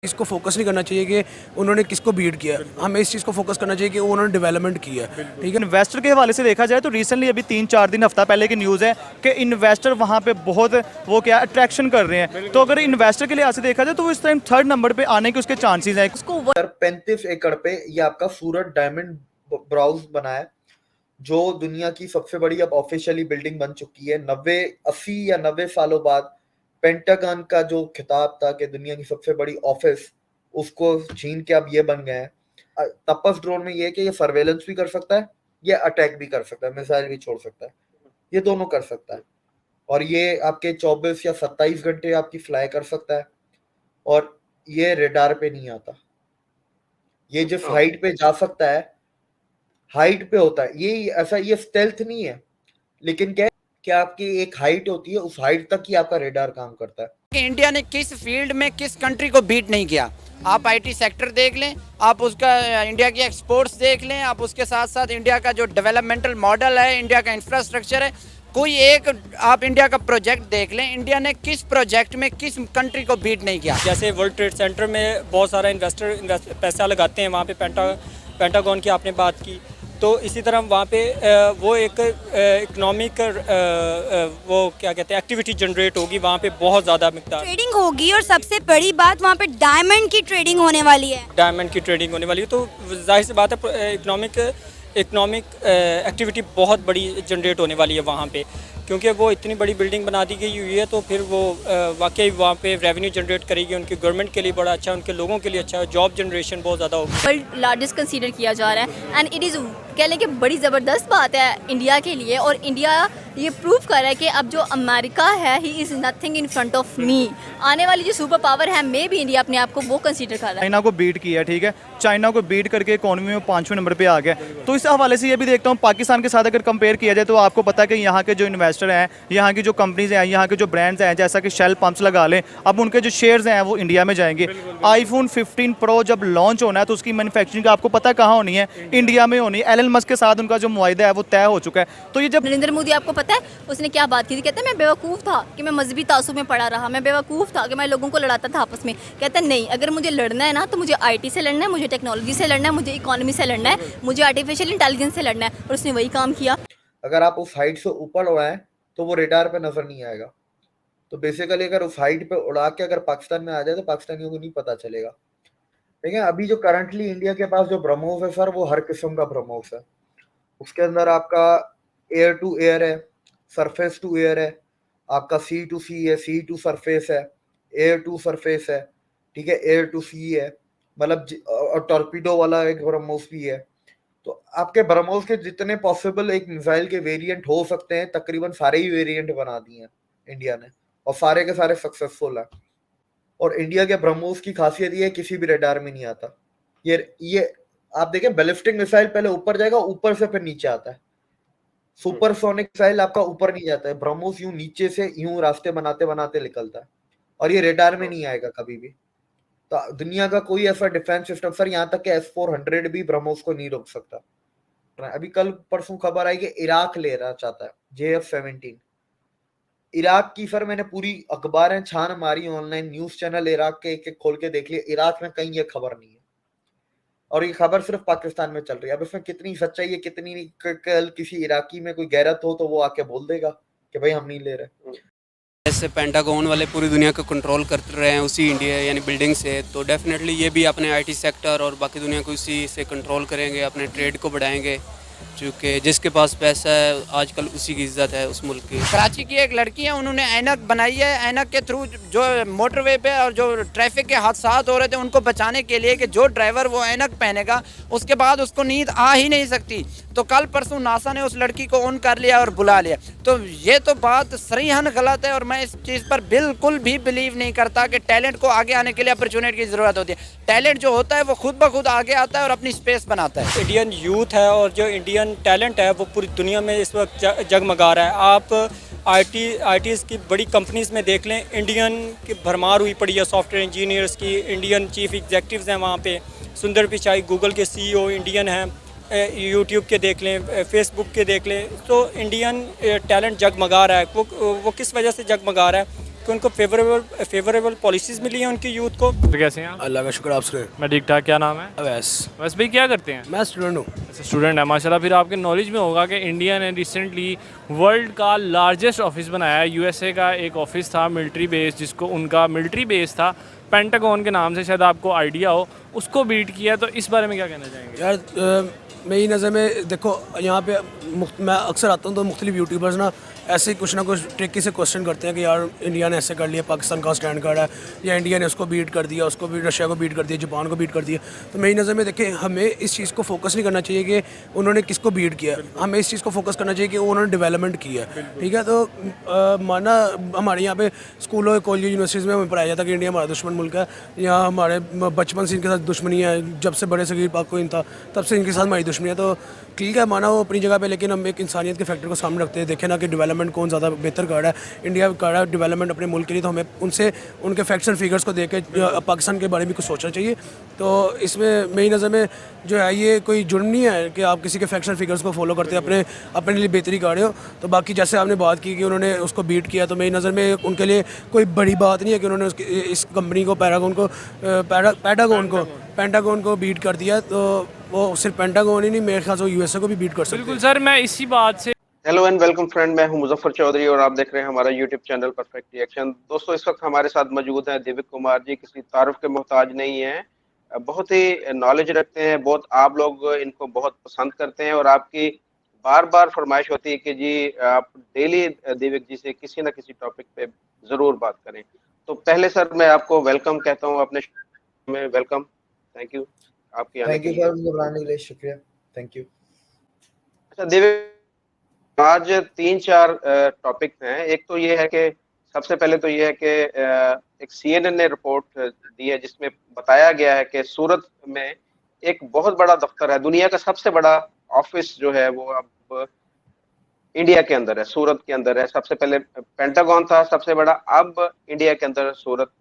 इसको फोकस नहीं करना चाहिए कि उन्होंने किसको बीट किया, हमें इस चीज़ को फोकस करना चाहिए कि उन्होंने डेवलपमेंट किया। ठीक है, इन्वेस्टर के हवाले से देखा जाए तो रिसेंटली अभी 3-4 दिन हफ्ता पहले की न्यूज़ है कि इन्वेस्टर वहाँ पे बहुत वो क्या अट्रैक्शन कर रहे हैं। तो अगर इन्वेस्टर के लिहाज से देखा जाए तो वो इस टाइम 3rd नंबर पे आने के उसके चांसेस हैं। उसको 35 एकड़ पे ये आपका सूरत डायमंड ब्राउज बना है, जो दुनिया की सबसे बड़ी अब ऑफिशियली बिल्डिंग बन चुकी है। 80 या 90 सालों बाद पेंटागन का जो खिताब था कि दुनिया की सबसे बड़ी ऑफिस, उसको छीन के अब ये बन गए हैं। तपस ड्रोन में ये है कि ये सर्वेलेंस भी कर सकता है, ये अटैक भी कर सकता है, मिसाइल भी छोड़ सकता है, ये दोनों कर सकता है। और ये आपके 24 या 27 घंटे आपकी फ्लाई कर सकता है, और ये रेडार पे नहीं आता। ये जिस हाइट पे जा सकता है, हाइट पे होता है ये, ऐसा ये स्टेल्थ नहीं है, लेकिन क्या है कि आपकी एक हाइट होती है, उस हाइट तक ही आपका रेडार काम करता है। कि इंडिया ने किस फील्ड में किस कंट्री को बीट नहीं किया। आप आईटी सेक्टर देख लें, आप उसका इंडिया की एक्सपोर्ट्स देख लें, आप उसके साथ साथ इंडिया का जो डेवलपमेंटल मॉडल है, इंडिया का इंफ्रास्ट्रक्चर है, कोई एक आप इंडिया का प्रोजेक्ट देख लें, इंडिया ने किस प्रोजेक्ट में किस कंट्री को बीट नहीं किया। जैसे वर्ल्ड ट्रेड सेंटर में बहुत सारा इन्वेस्टर पैसा लगाते हैं, वहाँ पे पेंटागन की आपने बात की, तो इसी तरह वहाँ पे वो एक इकोनॉमिक वो क्या कहते हैं एक्टिविटी जनरेट होगी, वहाँ पे बहुत ज़्यादा मिकदार ट्रेडिंग होगी। और सबसे बड़ी बात वहाँ पे डायमंड की ट्रेडिंग होने वाली है। डायमंड की ट्रेडिंग होने वाली है, तो जाहिर सी बात है इकोनॉमिक एक्टिविटी बहुत बड़ी जनरेट होने वाली है वहाँ पे, क्योंकि वो इतनी बड़ी बिल्डिंग बना दी गई हुई है, तो फिर वो वाकई वहाँ पे रेवेन्यू जनरेट करेगी, उनकी गवर्नमेंट के लिए बड़ा अच्छा है, उनके लोगों के लिए अच्छा है, जॉब जनरेशन बहुत ज़्यादा होगी। वर्ल्ड लार्जेस्ट कंसीडर किया जा रहा है एंड इट इज़ कह लें कि बड़ी ज़बरदस्त बात है इंडिया के लिए। और इंडिया ये प्रूव कर रहा है कि अब जो अमेरिका है, he is nothing in front of me. आने वाली जो सुपर पावर है, मे भी इंडिया अपने आप को वो कंसीडर कर रहा है। चाइना को बीट किया, ठीक है, चाइना को बीट करके इकोनॉमी में 5वें नंबर पे आ गया। तो इस हवाले से ये भी देखता हूँ पाकिस्तान के साथ अगर कंपेयर किया जाए तो आपको पता है कि यहाँ के जो इन्वेस्टर हैं, यहाँ की जो कंपनीज हैं, यहाँ के जो ब्रांड्स हैं, जैसा कि शेल पंप्स लगा लें, अब उनके जो शेयर्स हैं वो इंडिया में जाएंगे। आईफोन 15 प्रो जब लॉन्च होना है तो उसकी मैन्युफैक्चरिंग आपको पता है कहाँ होनी है, इंडिया में होनी है। एलन मस्क के साथ उनका जो मुआहिदा है वो तय हो चुका है। तो ये जब नरेंद्र मोदी, आपको पता है उसने क्या बात की थी? कहते हैं मैं बेवकूफ़ था कि मैं मजहबी तासुब में पड़ा रहा, मैं बेवकूफ़ था कि मैं लोगों को लड़ाता था आपस में। कहते हैं नहीं, अगर मुझे लड़ना है ना तो मुझे आईटी से लड़ना है, मुझे टेक्नोलॉजी से लड़ना है, मुझे इकोनॉमी से लड़ना है, मुझे आर्टिफिशियल इंटेलिजेंस से लड़ना है। और उसने वही काम किया। अगर आप उस हाइट से ऊपर उड़ाएं तो वो रेडार पे नजर नहीं आएगा। तो बेसिकली अगर उस हाइट पे उड़ा के अगर पाकिस्तान में आ जाए तो पाकिस्तानियों को नहीं पता चलेगा। ठीक है, अभी जो करंटली इंडिया के पास जो ब्रह्मोस है सर, वो हर किस्म का ब्रह्मोस है। उसके अंदर आपका एयर टू एयर है, सरफेस टू एयर है, आपका सी टू सी है, सी टू सरफेस है, एयर टू सरफेस है, ठीक है, एयर टू सी है, मतलब और टॉर्पीडो वाला एक ब्रह्मोस भी है। तो आपके ब्रह्मोस के जितने पॉसिबल एक मिसाइल के वेरिएंट हो सकते हैं, तकरीबन सारे ही वेरिएंट बना दिए हैं इंडिया ने, और सारे के सारे सक्सेसफुल है। और इंडिया के ब्रह्मोस की खासियत ये है, किसी भी रडार में नहीं आता। ये आप देखें, बैलिस्टिक मिसाइल पहले ऊपर जाएगा, ऊपर से फिर नीचे आता है। सुपरसोनिक मिसाइल आपका ऊपर नहीं जाता है, ब्रह्मोस यूं नीचे से यूं रास्ते बनाते बनाते निकलता है, और ये रडार में नहीं आएगा कभी भी। तो दुनिया का कोई ऐसा डिफेंस सिस्टम सर, यहाँ तक कि S-400 भी ब्रह्मोस को नहीं रोक सकता। अभी कल परसों खबर आई कि इराक ले रहा चाहता है JF-17। इराक की सर मैंने पूरी अखबारें छान मारी, ऑनलाइन न्यूज चैनल इराक के एक एक खोल के देख लिए, इराक में कहीं ये खबर नहीं है, और ये खबर सिर्फ पाकिस्तान में चल रही है। अब इसमें कितनी सच्चाई है कितनी नहीं, कल किसी इराकी में कोई गैरत हो तो वो आके बोल देगा कि भाई हम नहीं ले रहे। जैसे पेंटागन वाले पूरी दुनिया को कंट्रोल कर रहे हैं उसी इंडिया यानी बिल्डिंग से, तो डेफिनेटली ये भी अपने आईटी सेक्टर और बाकी दुनिया को उसी से कंट्रोल करेंगे, अपने ट्रेड को बढ़ाएंगे, क्योंकि जिसके पास पैसा है आजकल उसी की इज्जत है उस मुल्क की। कराची की एक लड़की है, उन्होंने ऐनक बनाई है, ऐनक के थ्रू जो मोटरवे पे और जो ट्रैफिक के हादसा हो रहे थे उनको बचाने के लिए कि जो ड्राइवर वो ऐनक पहनेगा उसके बाद उसको नींद आ ही नहीं सकती। तो कल परसों नासा ने उस लड़की को ऑन कर लिया और बुला लिया। तो ये तो बात सरीहन गलत है, और मैं इस चीज़ पर बिल्कुल भी बिलीव नहीं करता कि टैलेंट को आगे आने के लिए अपॉर्चुनिटी की ज़रूरत होती है। टैलेंट जो होता है वो खुद ब खुद आगे आता है और अपनी स्पेस बनाता है। इंडियन यूथ है और जो इंडियन टैलेंट है वो पूरी दुनिया में इस वक्त जगमगा रहा है। आप आईटीज़ की बड़ी कंपनीज़ में देख लें, इंडियन की भरमार हुई पड़ी है, सॉफ्टवेयर इंजीनियर्स की, इंडियन चीफ एग्जेक्टिव्स हैं वहाँ पे। सुंदर पिचाई गूगल के CEO इंडियन हैं, यूट्यूब के देख लें, फेसबुक के देख लें। तो इंडियन टैलेंट जगमगा रहा है। वो किस वजह से जगमगा रहा है? कि उनको फेवरेबल पॉलिसीज़ मिली हैं उनकी यूथ को। तो कैसे हैं आप? अल्लाह का शुक्र, आप सुनाएं। मैं ठीक ठाक। क्या नाम है? अवैस, बस भाई क्या करते हैं? मैं स्टूडेंट हूँ। अच्छा, स्टूडेंट है माशाल्लाह। फिर आपके नॉलेज में होगा कि इंडिया ने रिसेंटली वर्ल्ड का लार्जेस्ट ऑफिस बनाया है। यूएसए का एक ऑफिस था मिलिट्री बेस, जिसको उनका मिलिट्री बेस था पेंटागन के नाम से, शायद आपको आइडिया हो, उसको बीट किया। तो इस बारे में क्या कहना चाहेंगे? यार मेरी नज़र में देखो, यहाँ पे मैं अक्सर आता हूँ तो मुख्तलिफ यूट्यूबर्स ना ऐसे ही कुछ ना कुछ ट्रिकी से क्वेश्चन करते हैं कि यार इंडिया ने ऐसे कर लिया, पाकिस्तान का स्टैंड कर रहा है, या इंडिया ने उसको बीट कर दिया, उसको भी, रशिया को बीट कर दिया, जापान को बीट कर दिया। तो मेरी नज़र में देखें, हमें इस चीज़ को फोकस नहीं करना चाहिए कि उन्होंने किसको बीट किया, हमें इस चीज़ को फोकस करना चाहिए कि उन्होंने डेवलपमेंट किया है। ठीक है, तो माना हमारे यहाँ पे स्कूलों, कॉलेज, यूनिवर्सिटीज़ में हमें पढ़ाया जाता है कि इंडिया हमारा दुश्मन मुल्क है, या हमारे बचपन से इनके साथ दुश्मनी है, जब से बड़े सगीर पाक था तब से इनके साथ हमारी दुश्मनी है। तो ठीक है, माना वो अपनी जगह पे, लेकिन हम एक इंसानियत के फैक्टर को सामने रखते हैं। देखें ना कि डेवलपमेंट कौन ज़्यादा बेहतर कर रहा है, इंडिया कर रहा है डेवलपमेंट अपने मुल्क के लिए, तो हमें उनसे उनके फैक्ट्स एंड फिगर्स को देख के पाकिस्तान के बारे में कुछ सोचना चाहिए। तो इसमें मेरी नज़र में जो है ये कोई जुर्म नहीं है कि आप किसी के फैक्ट्स एंड फिगर्स को फॉलो करते हैं, अपने लिए बेहतरी कर रहे हो। तो बाकी जैसे आपने बात की कि उन्होंने उसको बीट किया, तो मेरी नज़र में उनके लिए कोई बड़ी बात नहीं है कि उन्होंने इस कंपनी को पेंटागन को बीट कर दिया। तो वो सिर्फ पेंटागन ही नहीं, मेरे ख्याल से यूएसए को भी बीट कर सकते हैं। बिल्कुल सर, मैं इसी बात से हेलो एंड वेलकम फ्रेंड, मैं हूं मुजफ्फर चौधरी और आप देख रहे हैं हमारा यूट्यूब चैनल परफेक्ट रिएक्शन। दोस्तों, इस वक्त हमारे साथ मौजूद हैं दिव्य कुमार जी। किसी तारुफ के मोहताज नहीं हैं, बहुत ही नॉलेज रखते हैं, बहुत आप लोग इनको बहुत पसंद करते हैं और आपकी बार बार फरमाइश होती है कि जी आप डेली दिव्य जी से किसी न किसी टॉपिक पे ज़रूर बात करें। तो पहले सर मैं आपको वेलकम कहता हूँ अपने शो में। वेलकम, थैंक यू आपकी आने के लिए। सर, मुझे बुलाने के लिए शुक्रिया, थैंक यू। अच्छा दिव्य, आज 3-4 टॉपिक हैं। एक तो ये है कि सबसे पहले तो ये है कि एक CNN ने रिपोर्ट दी है जिसमें बताया गया है कि सूरत में एक बहुत बड़ा दफ्तर है, दुनिया का सबसे बड़ा ऑफिस जो है वो अब इंडिया के अंदर है, सूरत के अंदर है। सबसे पहले पेंटागन था सबसे बड़ा, अब इंडिया के अंदर सूरत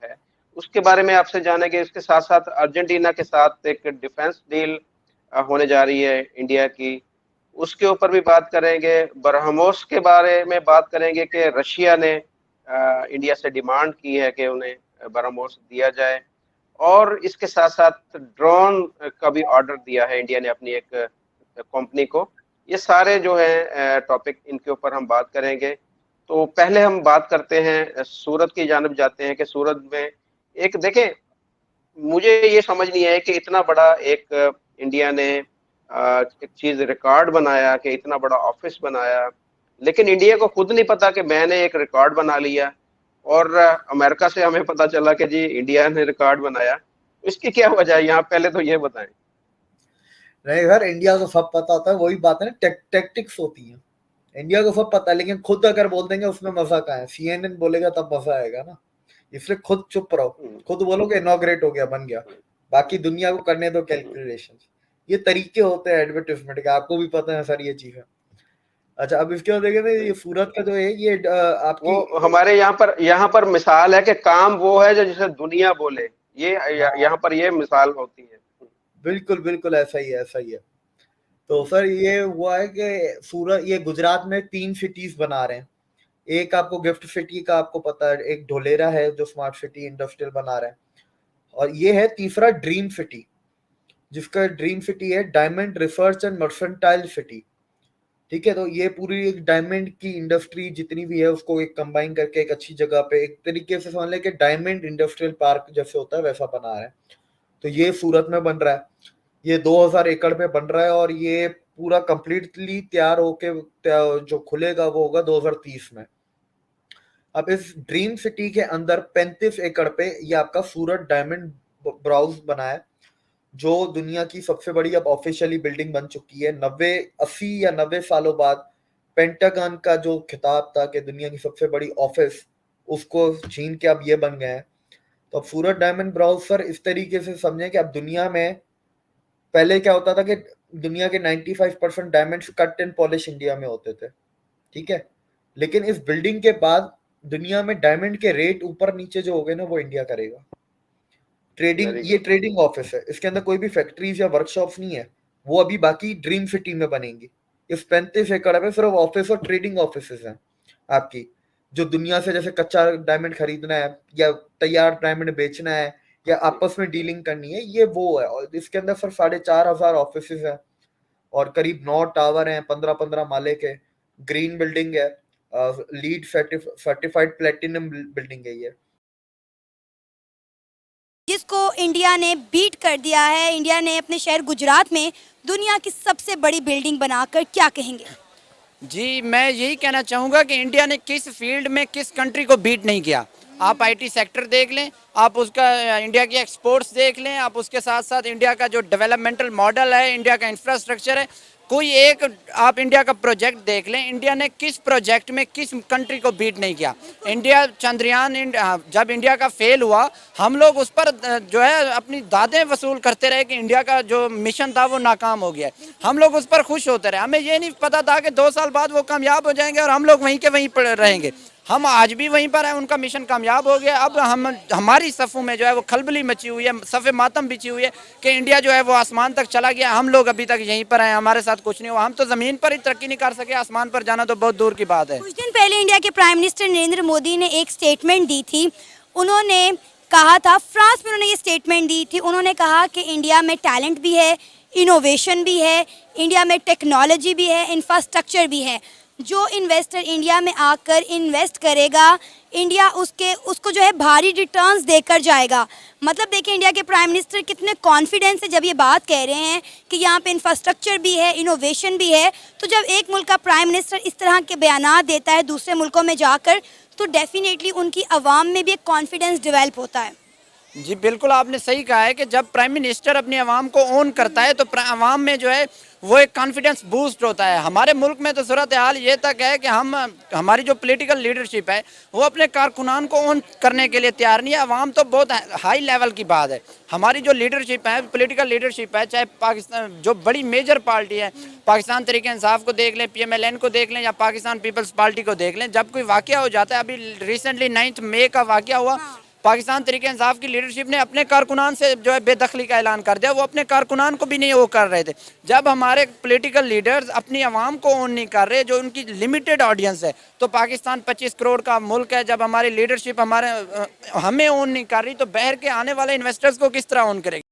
है। उसके बारे में आपसे जानेंगे। इसके साथ साथ अर्जेंटीना के साथ एक डिफेंस डील होने जा रही है इंडिया की, उसके ऊपर भी बात करेंगे। ब्रह्मोस के बारे में बात करेंगे कि रशिया ने इंडिया से डिमांड की है कि उन्हें ब्रह्मोस दिया जाए, और इसके साथ साथ ड्रोन का भी ऑर्डर दिया है इंडिया ने अपनी एक कंपनी को। ये सारे जो है टॉपिक, इनके ऊपर हम बात करेंगे। तो पहले हम बात करते हैं, सूरत की जानब जाते हैं कि सूरत में एक देखें, मुझे ये समझ नहीं आया कि इतना बड़ा एक इंडिया ने एक चीज रिकॉर्ड बनाया कि इतना बड़ा ऑफिस बनाया, लेकिन इंडिया को खुद नहीं पता कि मैंने एक रिकॉर्ड बना लिया, और अमेरिका से हमें पता चला कि जी इंडिया ने रिकॉर्ड बनाया। इसकी क्या वजह है यहाँ, पहले तो ये बताएं। नहीं सर, इंडिया को सब पता होता है, वही बात है ना, टैक्टिक्स होती है। इंडिया को सब पता है, लेकिन खुद अगर बोल देंगे उसमें मजा कहाँ है। CNN बोलेगा तब मजा आएगा ना, इसलिए खुद चुप रहो, खुद बोलोगे इनॉग्रेट हो गया, बन गया, बाकी दुनिया को करने दो कैलकुलेशन। ये तरीके होते हैं एडवर्टाइजमेंट के, आपको भी पता है सर ये चीजें। अच्छा, अब इसके बाद देखें, ये सूरत का जो है ये आपकी वो हमारे यहाँ पर मिसाल है कि काम वो है जो जिसे दुनिया बोले, ये यहाँ पर ये मिसाल होती है। बिल्कुल बिल्कुल ऐसा ही है, ऐसा ही है। तो सर ये हुआ है कि सूरत, ये गुजरात में 3 सिटीज बना रहे हैं। एक आपको गिफ्ट सिटी का आपको पता है, एक ढोलेरा है जो स्मार्ट सिटी इंडस्ट्रियल बना रहे हैं, और ये है तीसरा ड्रीम सिटी, जिसका ड्रीम सिटी है diamond research and mercantile city. ठीक है, तो ये पूरी एक डायमंड की इंडस्ट्री जितनी भी है उसको एक कंबाइन करके एक अच्छी जगह पे, एक तरीके से समझ लें कि डायमंड इंडस्ट्रियल पार्क जैसे होता है वैसा बना रहे हैं। तो ये सूरत में बन रहा है, ये 2000 एकड़ पे बन रहा है, और ये पूरा कंप्लीटली तैयार होके जो खुलेगा वो होगा 2030 में। अब इस ड्रीम सिटी के अंदर 35 एकड़ पे ये आपका सूरत डायमंड ब्राउज बना है, जो दुनिया की सबसे बड़ी अब ऑफिशियली बिल्डिंग बन चुकी है। 80 या 90 सालों बाद पेंटागन का जो खिताब था कि दुनिया की सबसे बड़ी ऑफिस, उसको छीन के अब ये बन गए हैं। तो अब सूरत डायमंड ब्राउजर इस तरीके से समझें कि अब दुनिया में पहले क्या होता था कि दुनिया के 95% diamonds cut and polish India में होते थे, ठीक है, लेकिन इस बिल्डिंग के बाद दुनिया में डायमंड के रेट ऊपर नीचे जो हो गए ना वो इंडिया करेगा। ट्रेडिंग, ये ट्रेडिंग ऑफिस है, इसके अंदर कोई भी फैक्ट्रीज या वर्कशॉप्स नहीं है, वो अभी बाकी ड्रीम सिटी में बनेंगी। इस 35 एकड़ में सिर्फ ऑफिस और ट्रेडिंग ऑफिस हैं आपकी। जो दुनिया से जैसे कच्चा डायमंड खरीदना है या तैयार डायमंड बेचना है या आपस में डीलिंग करनी है, ये वो है। और इसके अंदर सर 4,500 ऑफिसेज हैं और करीब 9 टावर हैं 15-15 माले के, ग्रीन बिल्डिंग है, लीड सर्टिफाइड प्लेटिनम बिल्डिंग है ये। जिसको इंडिया ने बीट कर दिया है। इंडिया ने अपने शहर गुजरात में दुनिया की सबसे बड़ी बिल्डिंग बनाकर, क्या कहेंगे? जी, मैं यही कहना चाहूँगा कि इंडिया ने किस फील्ड में किस कंट्री को बीट नहीं किया। आप आईटी सेक्टर देख लें, आप उसका इंडिया की एक्सपोर्ट्स देख लें, आप उसके साथ साथ इंडिया का जो डेवलपमेंटल मॉडल है, इंडिया का इंफ्रास्ट्रक्चर है, कोई एक आप इंडिया का प्रोजेक्ट देख लें, इंडिया ने किस प्रोजेक्ट में किस कंट्री को बीट नहीं किया। इंडिया चंद्रयान जब इंडिया का फेल हुआ, हम लोग उस पर जो है अपनी दादें वसूल करते रहे कि इंडिया का जो मिशन था वो नाकाम हो गया। हम लोग उस पर खुश होते रहे, हमें ये नहीं पता था कि 2 साल बाद वो कामयाब हो जाएंगे और हम लोग वहीं के वहीं पर रहेंगे। हम आज भी वहीं पर हैं, उनका मिशन कामयाब हो गया। अब हमारी सफ़ों में जो है वो खलबली मची हुई है, सफ़े मातम बिछी हुई है कि इंडिया जो है वो आसमान तक चला गया, हम लोग अभी तक यहीं पर हैं, हमारे साथ कुछ नहीं हुआ। हम तो ज़मीन पर ही तरक्की नहीं कर सके, आसमान पर जाना तो बहुत दूर की बात है। कुछ दिन पहले इंडिया के प्राइम मिनिस्टर नरेंद्र मोदी ने एक स्टेटमेंट दी थी। उन्होंने कहा था, फ्रांस में उन्होंने ये स्टेटमेंट दी थी, उन्होंने कहा कि इंडिया में टैलेंट भी है, इनोवेशन भी है, इंडिया में टेक्नोलॉजी भी है, इंफ्रास्ट्रक्चर भी है। जो इन्वेस्टर इंडिया में आकर इन्वेस्ट करेगा, इंडिया उसको जो है भारी रिटर्न्स देकर जाएगा। मतलब देखिए इंडिया के प्राइम मिनिस्टर कितने कॉन्फिडेंस से जब ये बात कह रहे हैं कि यहाँ पे इंफ्रास्ट्रक्चर भी है, इनोवेशन भी है। तो जब एक मुल्क का प्राइम मिनिस्टर इस तरह के बयानात देता है दूसरे मुल्कों में जाकर, तो डेफिनेटली उनकी आवाम में भी एक कॉन्फिडेंस डेवलप होता है। जी बिल्कुल, आपने सही कहा है कि जब प्राइम मिनिस्टर अपनी आवाम को ओन करता है तो आवाम में जो है वो एक कॉन्फिडेंस बूस्ट होता है। हमारे मुल्क में तो सूरत हाल ये तक है कि हमारी जो पॉलिटिकल लीडरशिप है वो अपने कारकुनान को ओन करने के लिए तैयार नहीं है। आवाम तो बहुत हाई लेवल की बात है। हमारी जो लीडरशिप है, पॉलिटिकल लीडरशिप है, चाहे पाकिस्तान जो बड़ी मेजर पार्टी है, पाकिस्तान तहरीक इंसाफ को देख लें, PMLN को देख लें या पाकिस्तान पीपल्स पार्टी को देख लें, जब कोई वाक़या हो जाता है, अभी रिसेंटली 9 मई का वाक़या हुआ, पाकिस्तान तहरीक इंसाफ की लीडरशिप ने अपने कारकुनान से जो है बेदखली का ऐलान कर दिया। वो अपने कारकुनान को भी नहीं वो कर रहे थे। जब हमारे पॉलिटिकल लीडर्स अपनी आवाम को ओन नहीं कर रहे, जो उनकी लिमिटेड ऑडियंस है, तो पाकिस्तान 25 करोड़ का मुल्क है, जब हमारी लीडरशिप हमें ओन नहीं कर रही, तो बाहर के आने वाले इन्वेस्टर्स को किस तरह ओन करेगी।